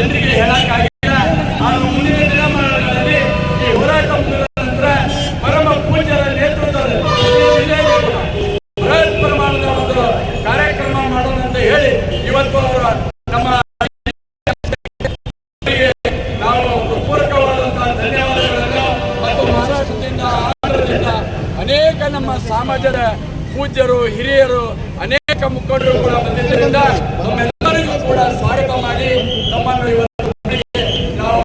ಜನರಿಗೆ ಹೇಳಕ್ಕಾಗಿಲ್ಲ. ಆದರೆ ಮುಂದಿನ ದಿನಮಾನಗಳಲ್ಲಿ ಈ ಹೋರಾಟ ಮುಗಿದ ನಂತರ ಪರಮ ಪೂಜ್ಯರ ನೇತೃತ್ವದಲ್ಲಿ ಬೃಹತ್ ಪ್ರಮಾಣದ ಒಂದು ಕಾರ್ಯಕ್ರಮ ಮಾಡೋಣ ಅಂತ ಹೇಳಿ ಇವತ್ತು ಅವರ ನಮ್ಮ ನಾವು ಪೂರಕವಾದಂತಹ ಧನ್ಯವಾದಗಳನ್ನು ಮತ್ತು ಮಹಾರಾಷ್ಟ್ರದಿಂದ ಆಂಧ್ರದಿಂದ ಅನೇಕ ನಮ್ಮ ಸಮಾಜದ ಪೂಜ್ಯರು ಹಿರಿಯರು ಅನೇಕ ಮುಖಂಡರು ಕೂಡ ಬಂದಿದ್ದರಿಂದ ನಮ್ಮೆಲ್ಲರಿಗೂ ಕೂಡ ಸ್ವಾಗತ ಮಾಡಿ ನಮ್ಮನ್ನು ಇವತ್ತು ನಾವು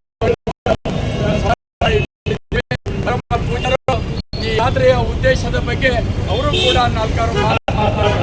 ಪರಮ ಪೂಜ್ಯರು ಈ ಯಾತ್ರೆಯ ಉದ್ದೇಶದ ಬಗ್ಗೆ ಅವರು ಕೂಡ ನಾಲ್ಕಾರು ಮಾತಾಡ್ತಾರೆ.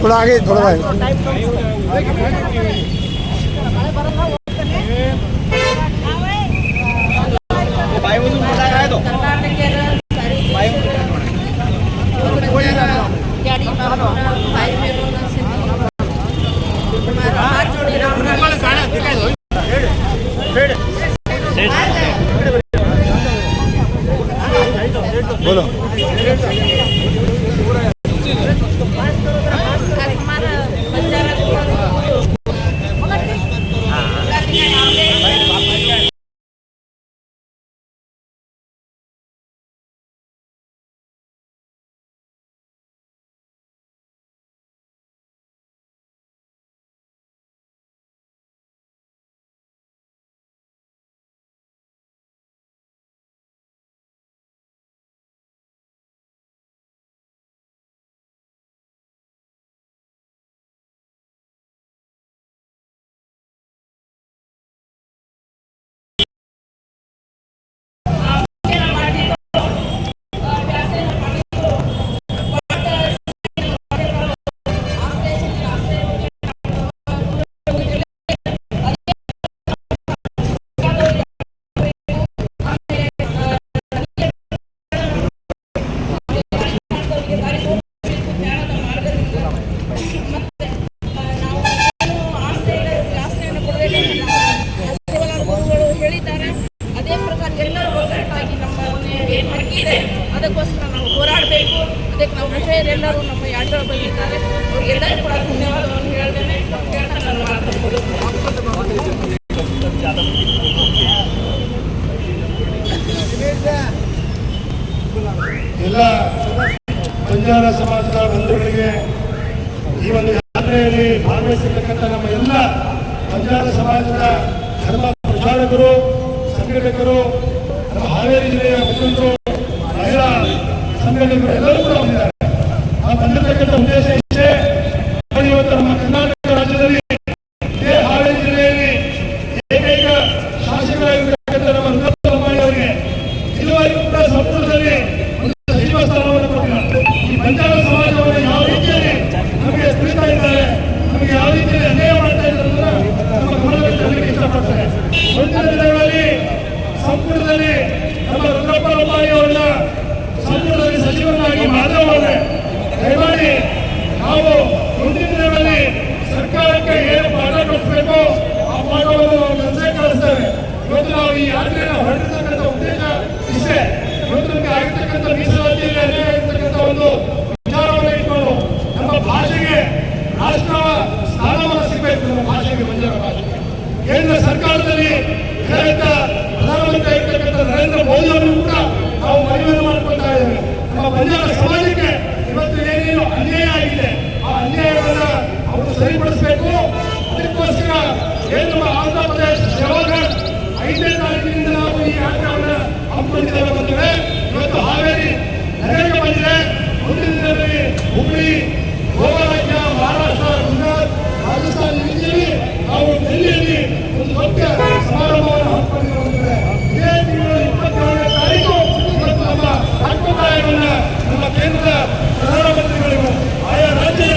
थोड़ा आगे थोड़ा भाई बोलो ಅದಕ್ಕೋಸ್ಕರ ನಾವು ಹೋರಾಡಬೇಕು. ಅದಕ್ಕೆ ನಾವು ಮಹಿಳೆಯರೆಲ್ಲರೂ ನಮ್ಮ ಯಾತ್ರೆ ಬಂದಿದ್ದಾರೆ. ಅವರಿಗೆಲ್ಲರೂ ಕೂಡ ಧನ್ಯವಾದವನ್ನು ಹೇಳ್ತೇನೆ. ಎಲ್ಲ ಬಂಜಾರ ಸಮಾಜದ ಬಂಧುಗಳಿಗೆ ಈ ಒಂದು ಯಾತ್ರೆಯಲ್ಲಿ ಭಾಗವಹಿಸಿರ್ತಕ್ಕಂಥ ನಮ್ಮ ಎಲ್ಲ ಬಂಜಾರ ಸಮಾಜದ ಧರ್ಮ ಪ್ರಚಾರಕರು, ಸಂಘಟಕರು, ನಮ್ಮ ಹಾವೇರಿ ಜಿಲ್ಲೆಯ ಮುಖಂಡರು, ಮಹಿಳಾ ಸಂಘಟಕರು ಎಲ್ಲರೂ ಕೂಡ ಬಂದಿದ್ದಾರೆ. ಆ ಬಂದಿರತಕ್ಕಂಥ ಉದ್ದೇಶ ಇಷ್ಟೇ, ಇವತ್ತು ನಮ್ಮ ಕರ್ನಾಟಕ ರಾಜ್ಯದಲ್ಲಿ ಇದೇ ಹಾವೇರಿ ಜಿಲ್ಲೆಯಲ್ಲಿ ಏಕೈಕ ಶಾಸಕರಾಗಿರ್ತಕ್ಕಂಥ ನಮ್ಮ ರುದ್ರಪ್ಪ ಲಂಬಾಣಿ ಅವರಿಗೆ ಇದುವರೆಗೂ ಕೂಡ ಸಂಪುಟದಲ್ಲಿ ಒಂದು ಸಚಿವ ಸ್ಥಾನವನ್ನು ಕೊಟ್ಟಿಲ್ಲ. ಈ ಬಂಜಾರ ಸಮಾಜವನ್ನು ಯಾವ ರೀತಿಯಲ್ಲಿ ನಮಗೆ ತಿಳಿಸ್ತಾ ಇದ್ದಾರೆ, ನಮಗೆ ಯಾವ ರೀತಿಯಲ್ಲಿ ಅನ್ಯಾಯ ಮಾಡ್ತಾ ಇದ್ದಾರೆ ನಮ್ಮ ಗಮನದಲ್ಲಿ ತರಲಿಕ್ಕೆ ಇಷ್ಟಪಡ್ತಾರೆ. ಮುಂದಿನ ದಿನಗಳಲ್ಲಿ ಸಂಪುಟದಲ್ಲಿ ನಮ್ಮ ರುದ್ರಪ್ಪ ಲಂಬಾಣಿ ಅವರನ್ನ ಸಂಪುಟದಲ್ಲಿ ಸಚಿವರಾಗಿ ಮಾಡಿದವರೇ ದಯಮಾಡಿ ನಾವು ಮುಂದಿನ ದಿನಗಳಲ್ಲಿ ಸರ್ಕಾರಕ್ಕೆ ಏನು ಪಾಠ ಕಲಿಸಬೇಕು ಆ ಪಾಠವನ್ನು ನಾವು ಕೆಲಸ ಕಳಿಸ್ತೇವೆ. ಇವತ್ತು ನಾವು ಈ ಯಾತ್ರೆಯನ್ನು ಹೊರಡಿರ್ತಕ್ಕಂಥ ಉದ್ದೇಶ ಇಷ್ಟೇ. ಇವತ್ತು ನಮಗೆ ಆಗಿರ್ತಕ್ಕಂಥ ಮೀಸಲಾತಿಯಲ್ಲಿ ಅನ್ಯಾಯ ಆಗಿರ್ತಕ್ಕಂಥ ಒಂದು ವಿಚಾರವನ್ನು ಇಟ್ಕೊಂಡು ನಮ್ಮ ಭಾಷೆಗೆ ರಾಷ್ಟ್ರ ಸ್ಥಾನಮಾನ ಸಿಗಬೇಕು. ನಮ್ಮ ಭಾಷೆಗೆ, ಬಂಜಾರ ಭಾಷೆಗೆ ಕೇಂದ್ರ ಸರ್ಕಾರದಲ್ಲಿ ಪ್ರಧಾನಮಂತ್ರಿ ಆಗಿರ್ತಕ್ಕಂಥ ನರೇಂದ್ರ ಮೋದಿ ಅವರು ಕೂಡ ನಾವು ಮನವಿಯನ್ನು ಮಾಡಿಕೊಳ್ತಾ ಇದ್ದೇವೆ. ನಮ್ಮ ಬಂಜಾರ ಸಮಾಜಕ್ಕೆ ಇವತ್ತು ಏನೇನು ಅನ್ಯಾಯ ಆಗಿದೆ ಆ ಅನ್ಯಾಯವನ್ನು ಅವರು ಸರಿಪಡಿಸಬೇಕು. ಅದಕ್ಕೋಸ್ಕರ ಏನು ನಮ್ಮ ಆಂಧ್ರ ಪ್ರದೇಶ ಸೇವಾದಳ 5ನೇ ತಾರೀಕಿನಿಂದ ನಾವು ಈ ಯಾತ್ರೆಯನ್ನು ಹಮ್ಮಿಕೊಂಡಿದ್ದೇವೆ. ಬಂದಿವೆ ಇವತ್ತು ಹಾವೇರಿ ನಗರಕ್ಕೆ ಬಂದಿದೆ. ಮುಂದಿನ ದಿನದಲ್ಲಿ ಹುಬ್ಬಳ್ಳಿ, ಗೋವಾ ರಾಜ್ಯ, ಮಹಾರಾಷ್ಟ್ರ, ಗುಜರಾತ್, ರಾಜಸ್ಥಾನ ರೀತಿಯಲ್ಲಿ ನಾವು ದಿಲ್ಲಿಯಲ್ಲಿ ಒಂದು ದೊಡ್ಡ ಸಮಾರಂಭವನ್ನು ಹಮ್ಮಿಕೊಂಡಿದ್ದೇವೆ. ಇದೇ ತಿಂಗಳು 27ನೇ ತಾರೀಕು ಇವತ್ತು ನಮ್ಮ ಅಭಿಪ್ರಾಯವನ್ನು ನಮ್ಮ ಕೇಂದ್ರದ ಪ್ರಧಾನಮಂತ್ರಿಗಳಿಗೂ ಆಯಾ ರಾಜ್ಯದ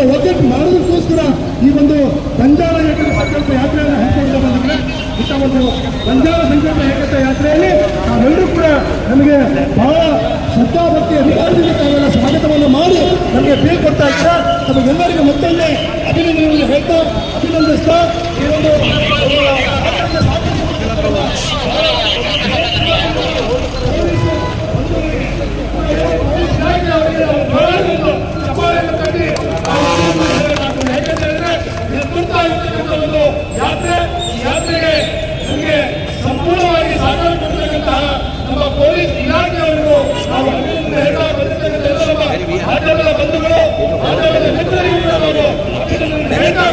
ಒಗ್ಗಟ್ಟು ಮಾಡೋದಕ್ಕೋಸ್ಕರ ಈ ಒಂದು ಬಂಜಾರ ಏಕತಾ ಸಂಕಲ್ಪ ಯಾತ್ರೆಯನ್ನು ಹಮ್ಮಿಕೊಂಡು ಬಂದಿದ್ರೆ ಇಂಥ ಒಂದು ಬಂಜಾರ ಸಂಕಲ್ಪ ಏಕತಾ ಯಾತ್ರೆಯಲ್ಲಿ ನಾವೆಲ್ಲರೂ ಕೂಡ ನಮಗೆ ಬಹಳ ಶ್ರದ್ಧಾಭಕ್ತಿ ಅಧಿಕಾರದಿಂದ ತಾವೆಲ್ಲ ಸ್ವಾಗತವನ್ನು ಮಾಡಿ ನಮಗೆ ಬೀಳ್ಕೊಡ್ತಾ ಇದ್ದಾರೆ. ನಮಗೆಲ್ಲರಿಗೂ ಮತ್ತೊಮ್ಮೆ ಅಭಿನಂದನೆಯನ್ನು ಹೇಳ್ತಾ ಅಭಿನಂದಿಸ್ತಾ ಈ ಒಂದು ಯಾತ್ರೆಗೆ ನಮಗೆ ಸಂಪೂರ್ಣವಾಗಿ ಸಹಕಾರ ಕೊಡ್ತಕ್ಕಂತಹ ನಮ್ಮ ಪೊಲೀಸ್ ಇಲಾಖೆಯವರಿಗೂ ನಾವು ಅಭಿನಂದನೆ ಹೇಳ್ತಾ ಬಂದಿರ್ತಕ್ಕಂಥ ಎಲ್ಲ ನಮ್ಮ ಮಾಧ್ಯಮದ ಬಂಧುಗಳು ಮಾಧ್ಯಮದ ಮಿತ್ರರಿಗೂ ಕೂಡ ನಾವು ಅಭಿನಂದನೆ ಹೇಳ್ತಾ